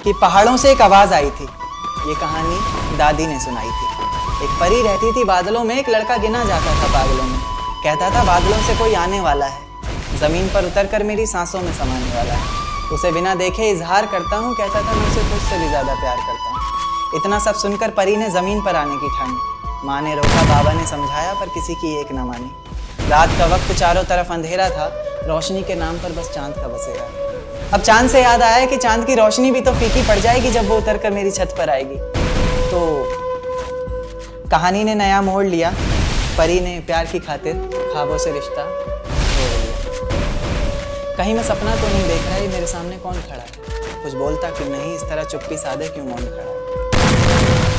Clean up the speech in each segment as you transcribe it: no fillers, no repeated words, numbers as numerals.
कि पहाड़ों से एक आवाज आई थी। ये कहानी दादी ने सुनाई थी। एक परी रहती थी बादलों में, एक लड़का गिना जाता था पागलों में। कहता था बादलों से कोई आने वाला है, जमीन पर उतर कर मेरी सांसों में समाने वाला है। उसे बिना देखे इजहार करता हूँ, कहता था मैं उसे तुझसे भी ज्यादा प्यार करता हूँ। इतना सब सुनकर परी ने जमीन पर आने की ठानी। माँ ने रोका, बाबा ने समझाया, पर किसी की एक न मानी। रात का वक्त चारों तरफ अंधेरा था, रोशनी के नाम पर बस चांद का बसेरा। अब चांद से याद आया कि चांद की रोशनी भी तो फीकी पड़ जाएगी जब वो उतर कर मेरी छत पर आएगी। तो कहानी ने नया मोड़ लिया। परी ने प्यार की खातिर ख्वाबों से रिश्ता तोड़ लिया। कहीं मैं सपना तो नहीं देख रहा, ये मेरे सामने कौन खड़ा है? कुछ बोलता क्यों नहीं, इस तरह चुप्पी साधे क्यों मौन खड़ा है?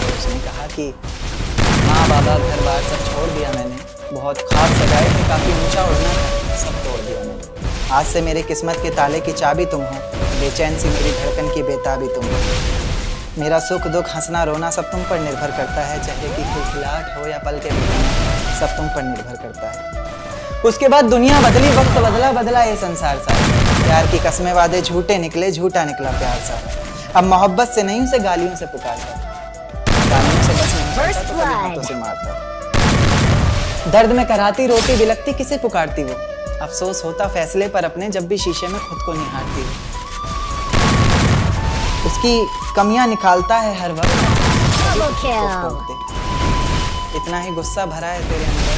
उसने कहा कि माँ बाबा घर बार सब छोड़ दिया मैंने, बहुत ख्वाब सजाए थे, काफी ऊंचा उड़ना था, सब तोड़ दिया मैंने। आज से मेरे किस्मत के ताले की चाबी तुम हो, बेचैन सी मेरी धड़कन की बेताबी तुम हो। मेरा सुख दुख हंसना रोना सब तुम पर निर्भर करता है, चाहे कि खिलखिलाहट हो या पल के बिताना, सब तुम पर निर्भर करता है। उसके बाद दुनिया बदली, वक्त बदला, बदला ये संसार सारा। प्यार की कस्में वादे झूठे निकले, झूठा निकला प्यार सारा। अब मोहब्बत से नहीं उसे गालियों से पुकारता, गालियों से बस नहीं करता तो कभी हाथों से मारता। दर्द में कराती रोती बिलकती किसे पुकारती वो? अफसोस होता फैसले पर अपने जब भी शीशे में खुद को निहारती। उसकी कमियां निकालता है हर वक्त, इतना ही गुस्सा भरा है तेरे अंदर।